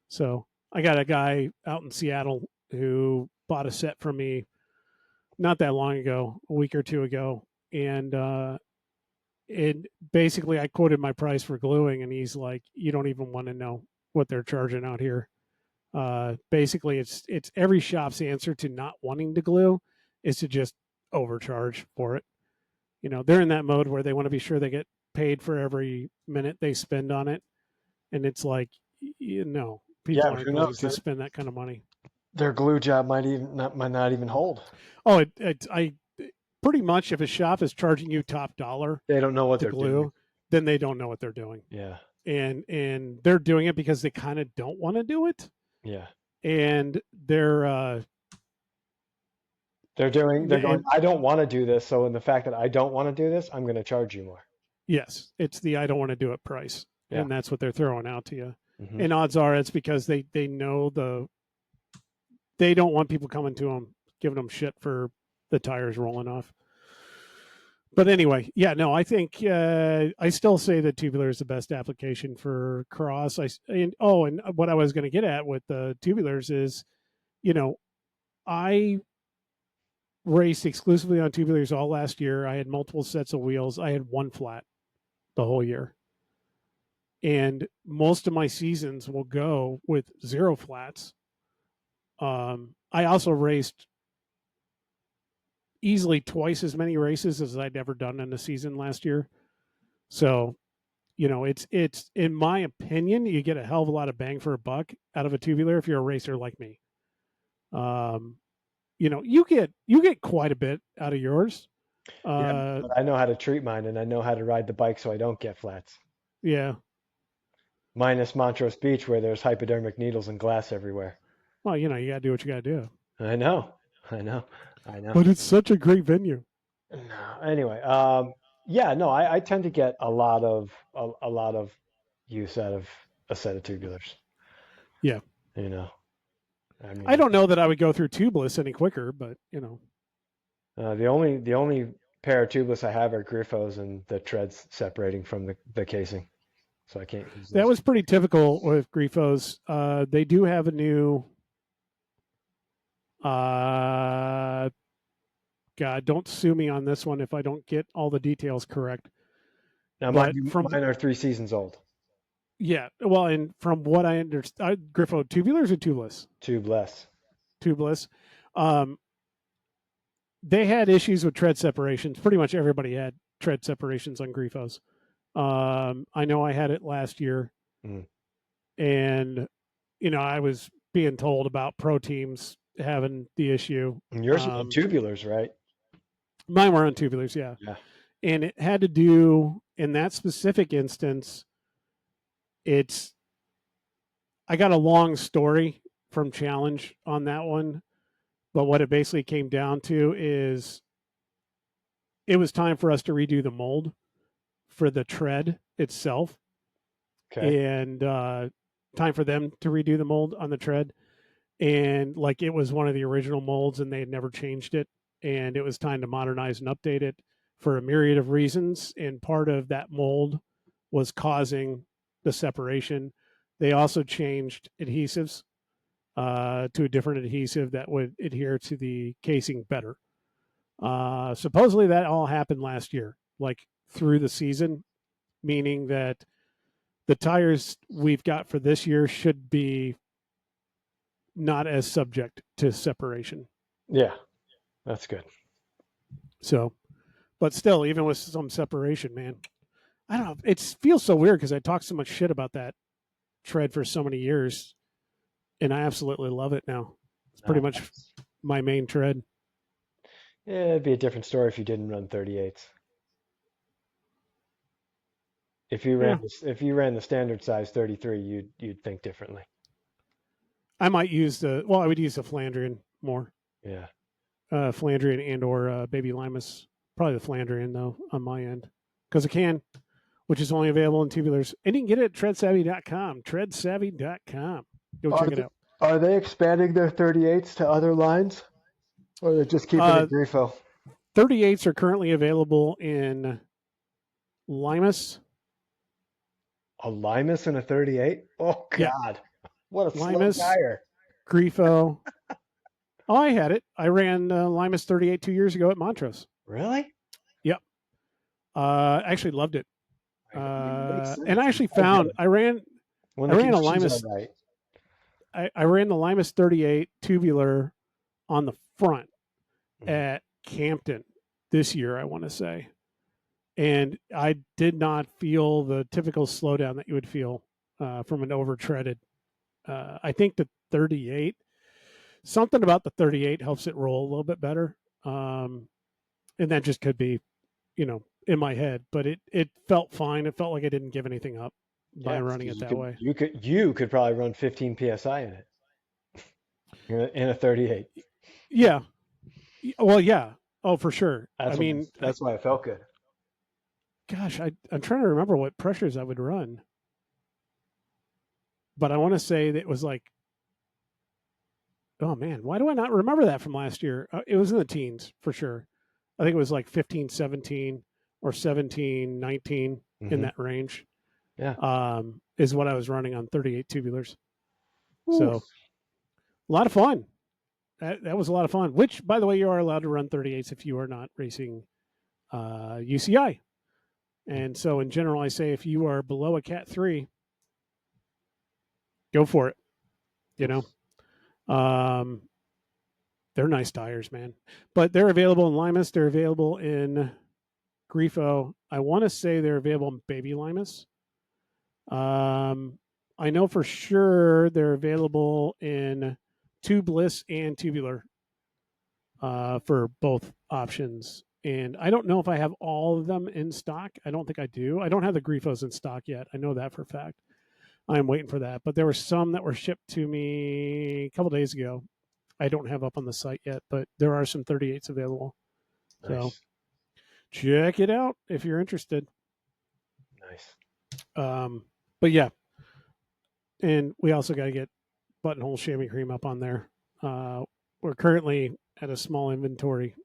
So I got a guy out in Seattle who bought a set from me not that long ago, a week or two ago, and basically I quoted my price for gluing, and he's like, "You don't even want to know what they're charging out here." Basically, it's every shop's answer to not wanting to glue is to just overcharge for it. They're in that mode where they want to be sure they get paid for every minute they spend on it, and it's like, Yeah, people but aren't who going knows? to spend that kind of money. Their glue job might not even hold. Oh, I pretty much, if a shop is charging you top dollar They don't know what to they're doing. glue, then they don't know what they're doing. Yeah. And they're doing it because they kind of don't want to do it. Yeah. And they're They're going, and I don't want to do this. So in the fact that I don't want to do this, I'm going to charge you more. yes, it's the I don't want to do it price. Yeah. And that's what they're throwing out to you. Mm-hmm. And odds are it's because they know they don't want people coming to them, giving them shit for the tires rolling off. But anyway, yeah, no, I think I still say that tubular is the best application for cross. And what I was going to get at with the tubulars is, I raced exclusively on tubulars all last year. I had multiple sets of wheels. I had one flat the whole year. And most of my seasons will go with 0 flats. I also raced easily twice as many races as I'd ever done in a season last year. So, it's in my opinion, you get a hell of a lot of bang for a buck out of a tubular if you're a racer like me. You get quite a bit out of yours. Yeah, but I know how to treat mine, and I know how to ride the bike so I don't get flats. Yeah. Minus Montrose Beach, where there's hypodermic needles and glass everywhere. Well, you got to do what you got to do. I know. But it's such a great venue. No. Anyway, yeah, no, I tend to get a lot of use out of a set of tubulars. Yeah. I mean, I don't know that I would go through tubeless any quicker, but the only pair of tubeless I have are Griffos and the treads separating from the casing, so I can't use those. That was pretty typical with Griffos. They do have a new. God, don't sue me on this one if I don't get all the details correct. Now, mine are 3 seasons old. Yeah, well, and from what I understand, Griffo tubulars or tubeless? Tubeless. Tubeless. They had issues with tread separations. Pretty much everybody had tread separations on Griffos. I know I had it last year, and I was being told about pro teams having the issue. And yours were on tubulars, right? Mine were on tubulars, yeah. Yeah. And it had to do, in that specific instance, I got a long story from Challenge on that one, but what it basically came down to is it was time for us to redo the mold for the tread itself. Okay. And time for them to redo the mold on the tread. And like it was one of the original molds and they had never changed it. And it was time to modernize and update it for a myriad of reasons. And part of that mold was causing the separation. They also changed adhesives to a different adhesive that would adhere to the casing better. Supposedly that all happened last year, like through the season, meaning that the tires we've got for this year should be not as subject to separation. Yeah, that's good. So, but still, even with some separation, man, I don't know. It feels so weird because I talked so much shit about that tread for so many years, and I absolutely love it now. It's pretty much my main tread. Yeah, it'd be a different story if you didn't run 38s. If you ran the standard size 33, you'd think differently. I might use I would use the Flandrian more. Yeah. Flandrian and or Baby Limas. Probably the Flandrian though on my end because I can, which is only available in tubulars, and you can get it at treadsavvy.com. Treadsavvy.com. Go check it out. Are they expanding their 38s to other lines, or they're just keeping it Grifo? 38s are currently available in Limas. A Limas and a 38? Oh God! Yeah. What a Limas, slow tire. Grifo. Oh, I had it. I ran Limas 38 2 years ago at Montrose. Really? Yep. Actually loved it. And I actually found I ran a Limas. Right. I ran the Limas 38 tubular on the front at Campton this year, I want to say. And I did not feel the typical slowdown that you would feel from an over-treaded. I think the 38, something about the 38 helps it roll a little bit better. And that just could be, in my head, but it felt fine. It felt like I didn't give anything up by Yeah, running because it that way. you could probably run 15 psi in it in a 38. Yeah. Well, yeah. Oh, for sure. I That's why mean, that's why it felt good. I'm trying to remember what pressures I would run, but I want to say that it was like, oh man, why do I not remember that from last year? It was in the teens for sure. I think it was like 15, 17 or 17, 19 in Hmm. that range. Yeah. Is what I was running on 38 tubulars. Ooh. So a lot of fun. That was a lot of fun. Which, by the way, you are allowed to run 38s if you are not racing UCI. And so, in general, I say if you are below a Cat 3, go for it. You know, they're nice tires, man. But they're available in Limas. They're available in Grifo. I want to say they're available in Baby Limas. I know for sure they're available in tubeless and tubular for both options. And I don't know if I have all of them in stock. I don't think I do. I don't have the Grifos in stock yet. I know that for a fact. I'm waiting for that. But there were some that were shipped to me a couple days ago. I don't have up on the site yet, but there are some 38s available. So Nice. check it out if you're interested. Nice. Um, but yeah, and we also got to get buttonhole chamois cream up on there. We're currently at a small inventory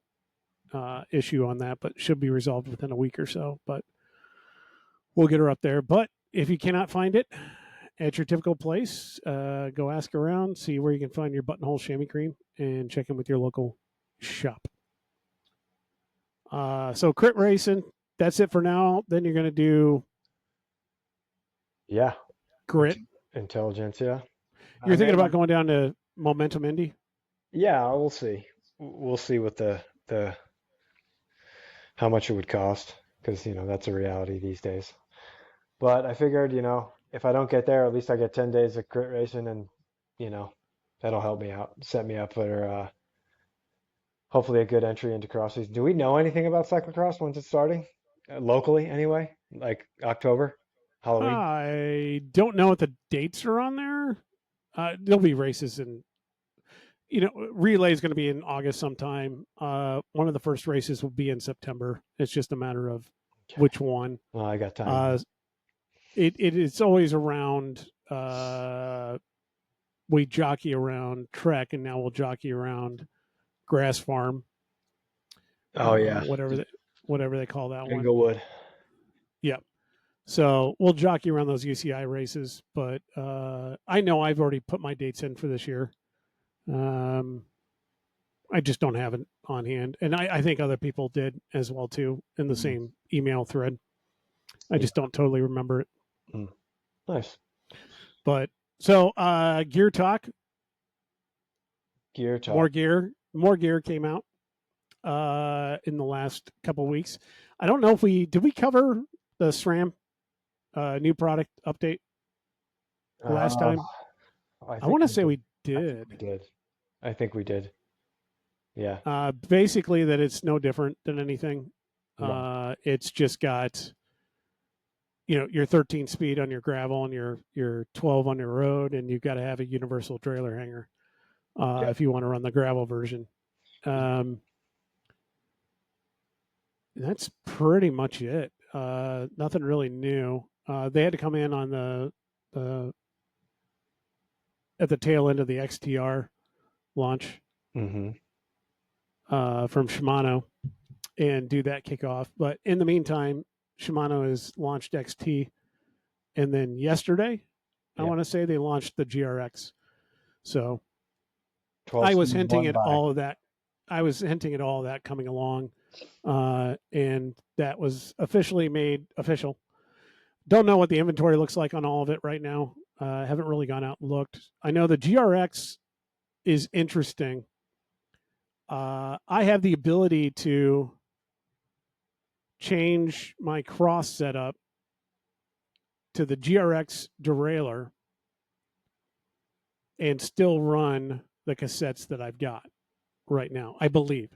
issue on that, but should be resolved within a week or so. But we'll get her up there. But if you cannot find it at your typical place, go ask around, see where you can find your buttonhole chamois cream, and check in with your local shop. So crit racing, that's it for now. Then you're going to do Yeah. grit. Intelligentsia. You're thinking about I'm going down to Momentum Indy? Yeah, we'll see. We'll see what the how much it would cost because that's a reality these days. But I figured, if I don't get there, at least I get 10 days of crit racing and, you know, that'll help me out, set me up for hopefully a good entry into cross season. Do we know anything about cyclocross once it's starting? Locally anyway, like October, Halloween? I don't know what the dates are on there. There'll be races in, relay is going to be in August sometime. One of the first races will be in September. It's just a matter of Okay. which one. Well, I got time Uh, then. it's always around. We jockey around Trek, and now we'll jockey around Grass Farm, Oh yeah, whatever they call that one. Inglewood. Yep. So we'll jockey around those UCI races, but I know I've already put my dates in for this year. Um, I just don't have it on hand, and I think other people did as well too in the Mm, same email thread. I yeah. just don't totally remember it. Mm, nice. But so gear talk, Gear talk. more gear came out in the last couple weeks. I don't know if we cover the SRAM new product update last Uh, time. I I think want to we say did. we I think did. we did. I think we did. Yeah. Basically, that it's no different than anything. Right. It's just got your 13 speed on your gravel and your 12 on your road, and you've got to have a universal trailer hanger Yep. if you want to run the gravel version. Um, that's pretty much it. Nothing really new. They had to come in on the at the tail end of the XTR launch Mm-hmm. from Shimano and do that kickoff. But in the meantime, Shimano has launched XT, and then yesterday, I Yep. want to say they launched the GRX. So 12 I was speed hinting one at by. all of that. I was hinting at all of that coming along, and that was officially made official. Don't know what the inventory looks like on all of it right now. Haven't really gone out and looked. I know the GRX is interesting. I have the ability to change my cross setup to the GRX derailleur and still run the cassettes that I've got right now, I believe.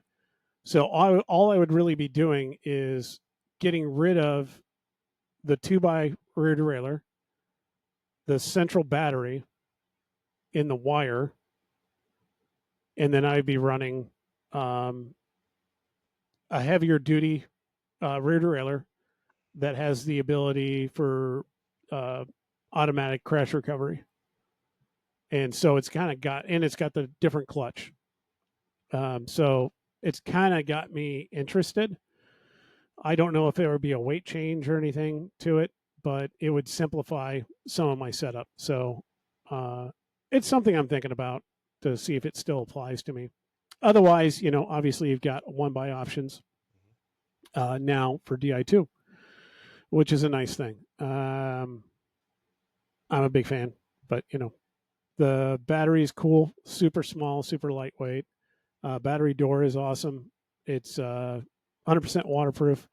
So all I would really be doing is getting rid of the 2x rear derailleur, the central battery in the wire, and then I'd be running um, a heavier duty rear derailleur that has the ability for uh, automatic crash recovery. And so it's kind of got, and it's got the different clutch. So it's kind of got me interested. I don't know if there would be a weight change or anything to it, but it would simplify some of my setup. So it's something I'm thinking about to see if it still applies to me. Otherwise, obviously you've got 1x options now for Di2, which is a nice thing. I'm a big fan, but the battery is cool, super small, super lightweight. Battery door is awesome. It's 100% waterproof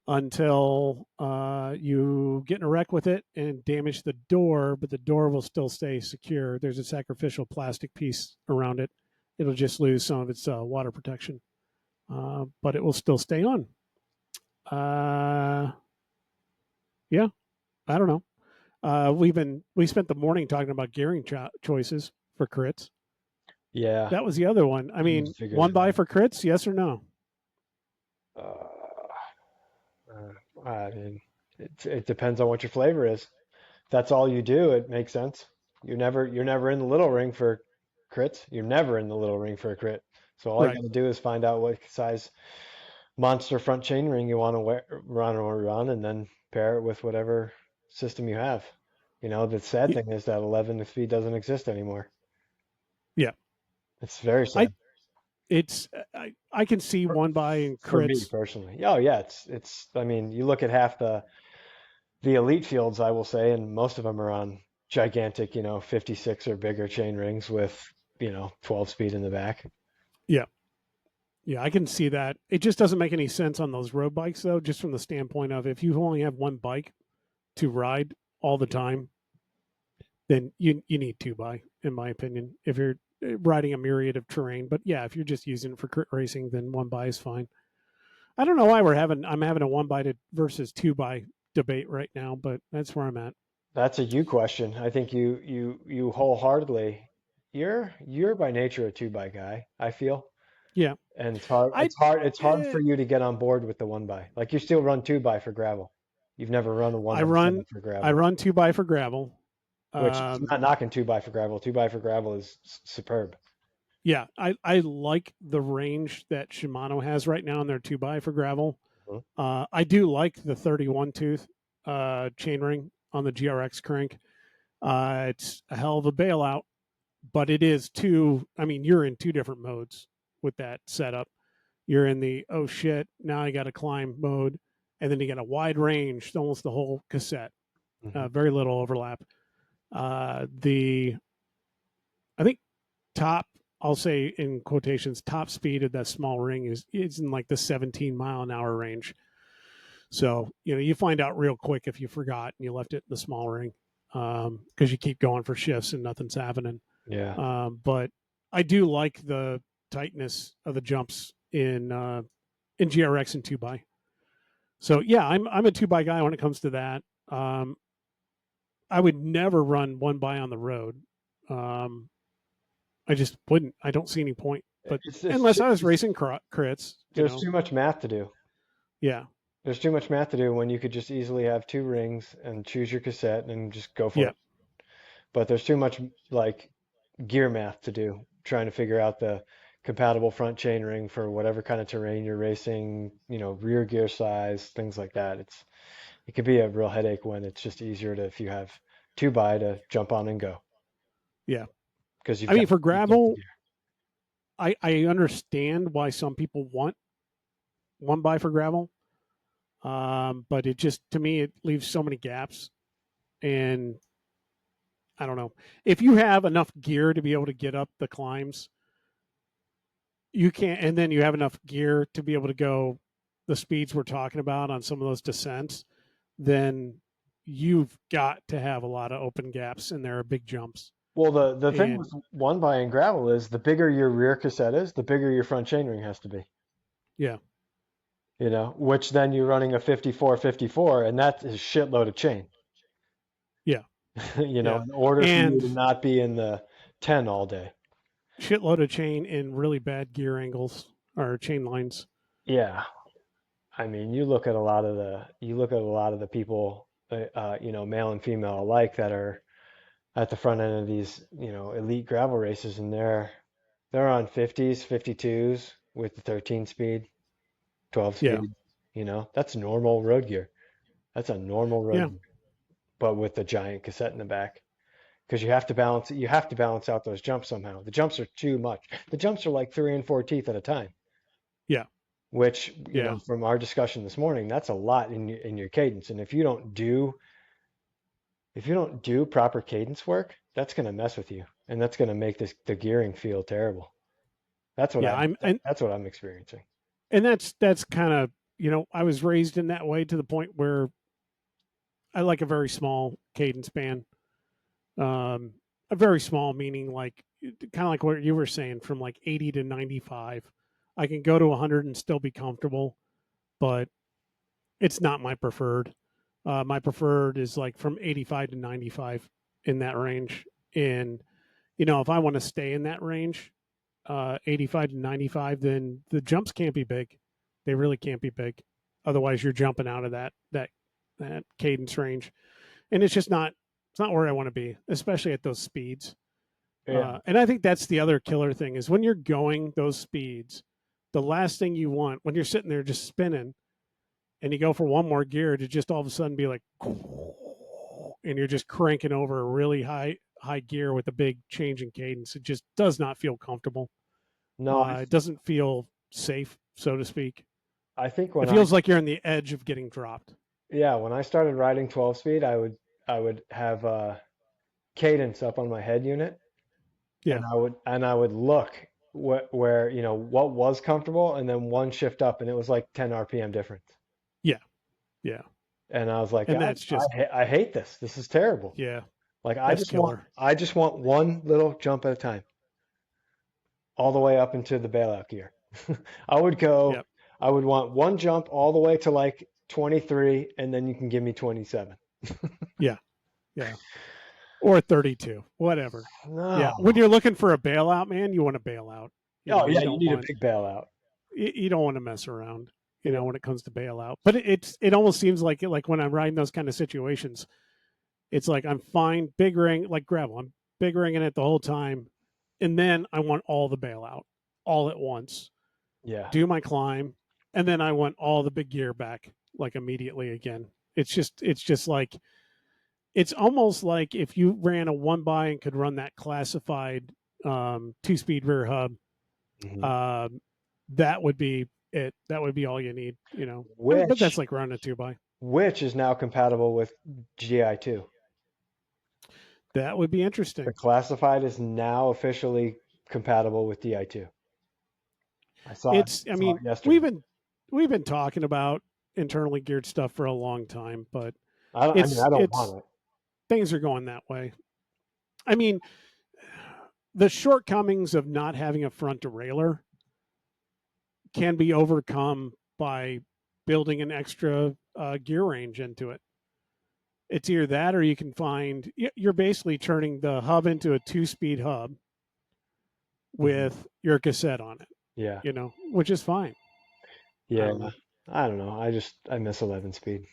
until you get in a wreck with it and damage the door, but the door will still stay secure. There's a sacrificial plastic piece around it. It'll just lose some of its water protection, but it will still stay on. Yeah, I don't know. We spent the morning talking about gearing choices for crits. Yeah. That was the other one. I mean, 1x for crits, yes or no? I mean, it depends on what your flavor is. If that's all you do, it makes sense. You're never in the little ring for crits. You're never in the little ring for a crit. So all you Right. got to do is find out what size monster front chain ring you want to run, and then pair it with whatever system you have. The sad thing is that 11 speed doesn't exist anymore. Yeah. It's very I sad it's I can see for, 1x and for me crits. personally. Oh yeah, it's. I mean, you look at half the elite fields, I will say, and most of them are on gigantic, 56 or bigger chain rings with 12 speed in the back. Yeah. Yeah, I can see that. It just doesn't make any sense on those road bikes though, just from the standpoint of if you only have one bike to ride all the time, then you need 2x in my opinion. If you're riding a myriad of terrain, but yeah, if you're just using it for crit racing, then 1x is fine. I don't know why I'm having a 1x versus 2x debate right now, but that's where I'm at. That's a you question. I think you wholeheartedly. You're by nature a two by guy, I feel. Yeah. And it's hard I it's hard it's hard eh, for you to get on board with the one by. Like you still run two by for gravel. You've never run a one I by run seven for I gravel. run 2x for gravel. Which is Um, not knocking two by for gravel. Two by for gravel is superb. yeah, I like the range that Shimano has right now in their 2x for gravel. Mhm. I do like the 31 tooth chainring on the GRX crank. It's a hell of a bailout, but it is two. I mean, you're in two different modes with that setup. You're in the oh shit, now I got to climb mode, and then you got a wide range, almost the whole cassette. Mhm. Very little overlap. The I think top, I'll say in quotations, top speed of that small ring is in like the 17 mile an hour range. So you find out real quick if you forgot and you left it in the small ring because you keep going for shifts and nothing's happening. Yeah. But I do like the tightness of the jumps in GRX and 2x. So yeah, I'm a 2x guy when it comes to that. I would never run 1x on the road. Um, I just wouldn't. I don't see any point. But It's unless too, I was racing crits, there's too much math to do. yeah, There's too much math to do when you could just easily have two rings and choose your cassette and just go for yeah, it. But there's too much like gear math to do, trying to figure out the compatible front chain ring for whatever kind of terrain you're racing, rear gear size, things like that. It could be a real headache when it's just easier to if you have two by to jump on and go yeah. because I mean, for you've got the gravel, gear. I understand why some people want 1x for gravel, but it just to me it leaves so many gaps, and I don't know if you have enough gear to be able to get up the climbs, you can't, and then you have enough gear to be able to go the speeds we're talking about on some of those descents, then you've got to have a lot of open gaps and there are big jumps. Well, the thing with And one by and gravel is the bigger your rear cassette is, the bigger your front chain ring has to be. yeah, which then you're running a 54, and that's a shitload of chain, Yeah. Yeah. in order for you And to not be in the 10 all day. shitload of chain in really bad gear angles or chain lines. Yeah. I mean, you look at a lot of the people, male and female alike that are at the front end of these, elite gravel races, and they're on 50s, 52s with the 13 speed, 12 Yeah. speed. That's normal road gear. That's a normal road Yeah. gear, but with the giant cassette in the back. Because you have to balance out those jumps somehow. The jumps are too much. The jumps are like 3 and 4 teeth at a time, Yeah. which, Yeah. from our discussion this morning, that's a lot in your cadence. And if you don't do proper cadence work, that's going to mess with you, and that's going to make the gearing feel terrible. That's what Yeah. I'm I'm that's what I'm experiencing. and that's kind of, I was raised in that way to the point where I like a very small cadence band. Um, a very small meaning like kind of like what you were saying, from like 80 to 95. I can go to 100 and still be comfortable, but it's not my preferred. My preferred is like from 85 to 95, in that range. And if I want to stay in that range, 85 to 95, then the jumps can't be big. They really can't be big. Otherwise, you're jumping out of that cadence range, and it's not where I want to be, especially at those speeds. Yeah. And I think that's the other killer thing is when you're going those speeds, the last thing you want when you're sitting there just spinning and you go for one more gear to just all of a sudden be like, and you're just cranking over a really high gear with a big change in cadence. It just does not feel comfortable. No, It doesn't feel safe, so to speak. I think It when I feels like you're on the edge of getting dropped. yeah, when I started riding 12 speed, I would have cadence up on my head unit, and Yeah, I would look where what was comfortable, and then one shift up, and it was like 10 RPM difference. yeah, yeah. And I was like, And God, that's just, I hate this. This is terrible. yeah, Like I that's just want killer. I just want one little jump at a time, all the way up into the bailout gear. I would go, Yep. I would want one jump all the way to like 23, and then you can give me 27. Yeah, yeah. Or 32, whatever. Yeah. When No. you're looking for a bailout, man, you want to bail out. Oh yeah, You you don't need a want big bailout. you don't want to mess around. Yeah. When it comes to bailout, but it almost seems like when I'm riding those kind of situations, it's like I'm fine, big ring like gravel. I'm big ringing it the whole time, and then I want all the bailout all at once. Yeah. Do my climb, and then I want all the big gear back like immediately again. It's just like it's almost like if you ran a one by and could run that classified 2-speed rear hub, Mhm. um, that would be it. That would be all you need. But that's Which like running a 2 by. which is now compatible with GI2. That would be The interesting. classified is now officially compatible with DI2. I saw it, I saw mean, it yesterday. we've been talking about internally geared stuff for a long time, but I don't it's want it. things are going that way. I mean, the shortcomings of not having a front derailleur can be overcome by building an extra gear range into it. It's either that or you can find you're basically turning the hub into a 2-speed hub Mhm. with your cassette on it, Yeah. which is fine. I Yeah. don't know. I don't know. I miss 11 speed.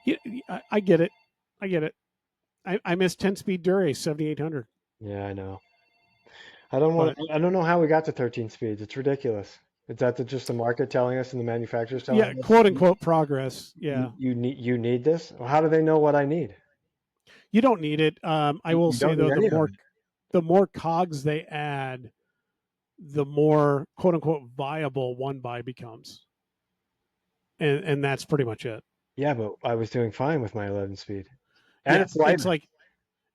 Yeah, I get it. I get it. I miss 10-speed Dura 7800, Yeah, I know. I don't want but to, I don't know how we got to 13 speeds. It's ridiculous. Is that just the market telling us and the manufacturers yeah, telling us quote unquote progress. you, Yeah, you need you need this? Well, how do they know what I need? you don't need it. I will You say don't need though, any of it. the more cogs they add, the more quote unquote viable one by becomes, and that's pretty much it. Yeah, but I was doing fine with my 11 speed. And Yeah, it's lighter.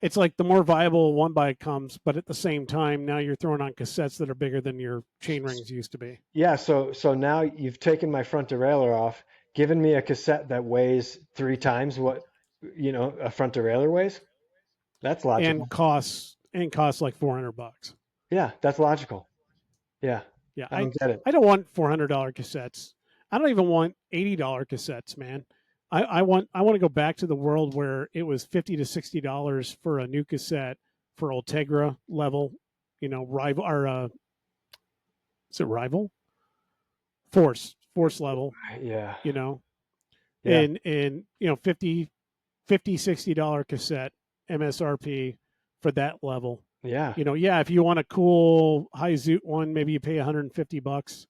it's like the more viable one by comes, but at the same time, now you're throwing on cassettes that are bigger than your chain rings used to be. Yeah, so now you've taken my front derailleur off, given me a cassette that weighs 3 times what a front derailleur weighs. That's And logical. costs like $400. Yeah, that's logical. Yeah. Yeah, I don't get it. I don't want $400 cassettes. I don't even want $80 cassettes, man. I want to go back to the world where it was $50 to $60 for a new cassette for Ultegra level, rival or is it rival force level, Yeah, you know, yeah, and 50 $60 cassette MSRP for that level. yeah. Yeah, if you want a cool high zoot one, maybe you pay $150.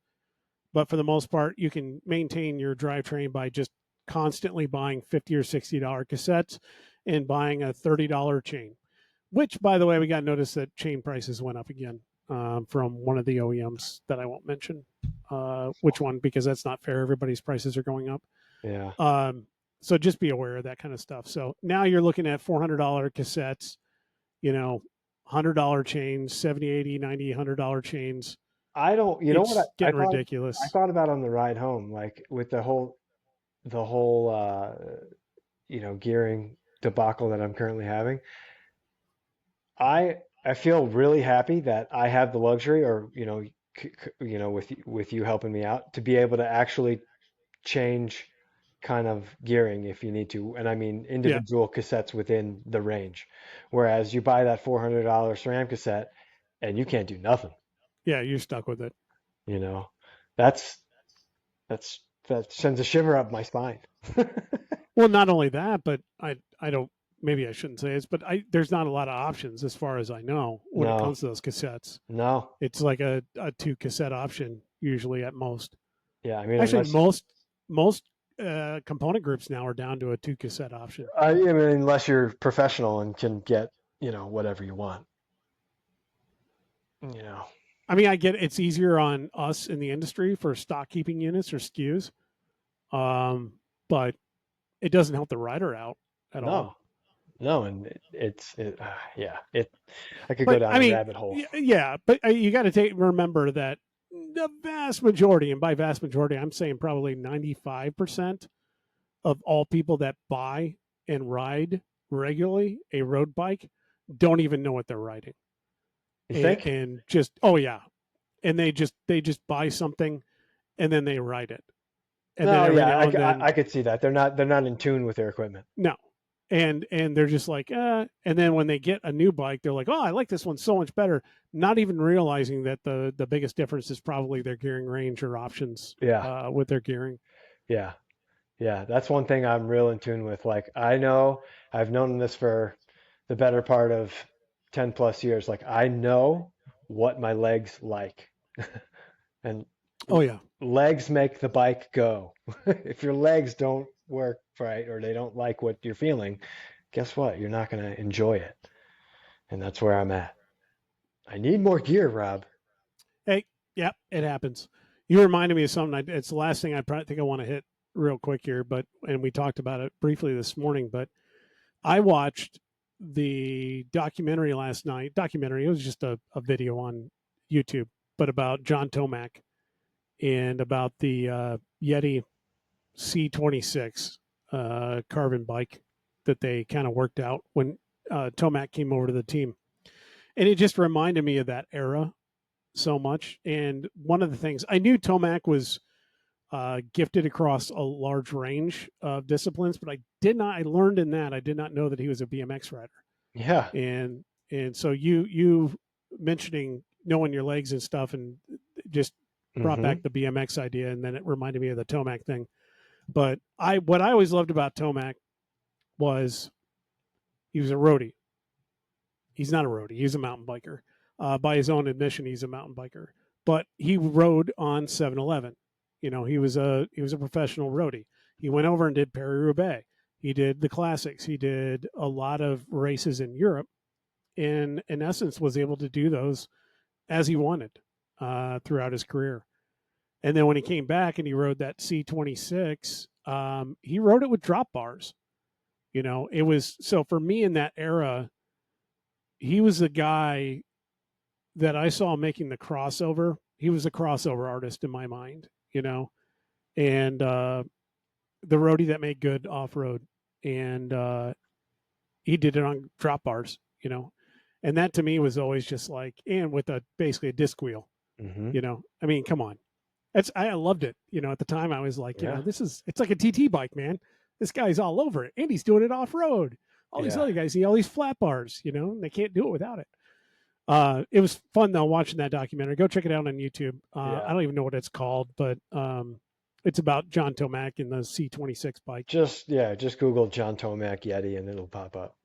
But for the most part, you can maintain your drivetrain by just constantly buying $50 or $60 cassettes and buying a $30 chain. Which, by the way, we got notice that chain prices went up again from one of the OEMs that I won't mention which one, because that's not fair. Everybody's prices are going up. Yeah. Um, so just be aware of that kind of stuff. So now you're looking at $400 cassettes, $100 chains, 70, 80, 90, $100 chains. I don't, you know what It's I getting thought I ridiculous. thought about on the ride home, like with the whole gearing debacle that I'm currently having. I feel really happy that I have the luxury, or with you helping me out, to be able to actually change kind of gearing if you need to, and I mean Yeah. individual cassettes within the range. Whereas you buy that $400 SRAM cassette and you can't do nothing, Yeah. You're stuck with it. you know. That's that sends a shiver up my spine. Well, not only that, but I don't, maybe I shouldn't say this, but there's not a lot of options as far as I know when it No, comes to those cassettes. no. It's like a two cassette option usually at most. Yeah, I mean, Actually, unless most component groups now are down to a two cassette option. unless you're professional and can get, whatever you want, you know. I mean, I get it's easier on us in the industry for stock keeping units or SKUs, but it doesn't help the rider out at all. No, no, and yeah, I could go But down I a mean, rabbit hole. yeah, but you got to remember that the vast majority, and by vast majority, I'm saying probably 95% of all people that buy and ride regularly a road bike don't even know what they're riding, You and, think? and just oh yeah, and they just buy something and then they ride it, and then No, every yeah, now and then I could see that. They're not in tune with their equipment. no, and they're just like and then when they get a new bike they're like, oh, I like this one so much better, not even realizing that the biggest difference is probably their gearing range or options Yeah, with their gearing. yeah, yeah. That's one thing I'm real in tune with. Like I know I've known this for the better part of 10 plus years. Like I know what my legs like. And Oh yeah. legs make the bike go. If your legs don't work right or they don't like what you're feeling, guess what? You're not going to enjoy it. And that's where I'm at. I need more gear, Rob. Hey, yeah, it happens. You reminded me of something. It's the last thing I think I want to hit real quick here, but and we talked about it briefly this morning. But I watched the documentary last night. Documentary. It was just a video on YouTube, but about John Tomac and about the Yeti C26 carbon bike that they kind of worked out when Tomac came over to the team, and it just reminded me of that era so much. And one of the things I knew Tomac was gifted across a large range of disciplines, but I did not. I learned in that I did not know that he was a BMX rider. Yeah. And so you mentioning knowing your legs and stuff, and just brought Hmm. back the BMX idea, and then it reminded me of the Tomac thing. But what I always loved about Tomac was he was a roadie. He's not a roadie. He's a mountain biker. By his own admission, he's a mountain biker. But he rode on 7-Eleven. He was a professional roadie. He went over and did Paris Roubaix. He did the classics. He did a lot of races in Europe, and in essence, was able to do those as he wanted throughout his career. And then when he came back and he rode that C26, he rode it with drop bars. It was so for me in that era, he was the guy that I saw making the crossover. He was a crossover artist in my mind, and the roadie that made good off road, and he did it on drop bars, and that to me was always just like, and with basically a disc wheel. Mm-hmm. I mean, come on. I loved it. At the time I was like, Yeah. it's like a TT bike, man. This guy's all over it. And he's doing it off road. All these Yeah. other guys see all these flat bars, and they can't do it without it. It was fun though watching that documentary. Go check it out on YouTube. I Yeah. don't even know what it's called, but it's about John Tomac and the C26 bike. Just Google John Tomac Yeti and it'll pop up.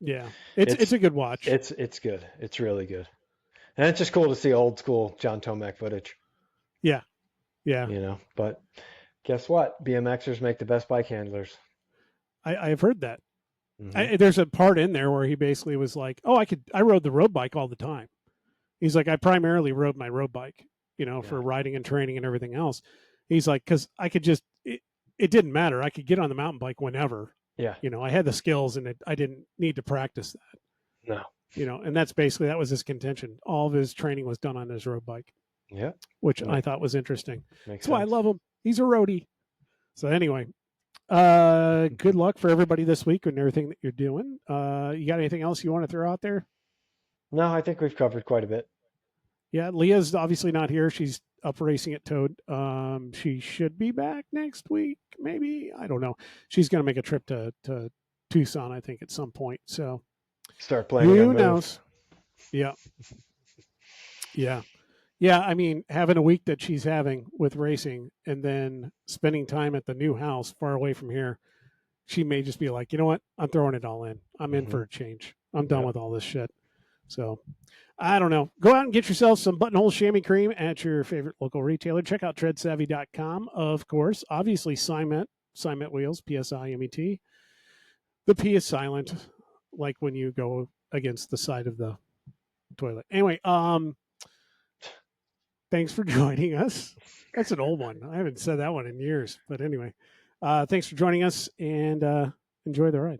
Yeah, it's It's a good watch. it's good. It's really good. And it's just cool to see old school John Tomac footage, Yeah, yeah. But guess what? BMXers make the best bike handlers. I've heard that. Mm-hmm. There's a part in there where he basically was like, "Oh, I rode the road bike all the time." He's like, "I primarily rode my road bike, for Yeah. riding and training and everything else." He's like, "Because I could it didn't matter. I could get on the mountain bike whenever. Yeah. I had the skills, and I didn't need to practice that. No. And that was his contention. All of his training was done on his road bike, Yeah. which I thought was interesting. Makes That's why I sense. love him. He's a roadie. So anyway, good luck for everybody this week and everything that you're doing. You got anything else you want to throw out there? No, I think we've covered quite a bit. Yeah, Leah's obviously not here. She's up racing at Toad. She should be back next week, maybe. I don't know. She's going to make a trip to Tucson, I think, at some point. So Start planning who on moves. knows? Yeah, yeah, yeah. I mean, having a week that she's having with racing, and then spending time at the new house far away from here, she may just be like, you know what? I'm throwing it all in. I'm in for a change. I'm done with all this shit. So I don't know. Go out and get yourself some buttonhole chamois cream at your favorite local retailer. Check out treadsavvy.com, of course. Obviously, Simet wheels, PSIMET. The P is silent, like when you go against the side of the toilet. Anyway, thanks for joining us. That's an old one. I haven't said that one in years. But anyway, thanks for joining us, and enjoy the ride.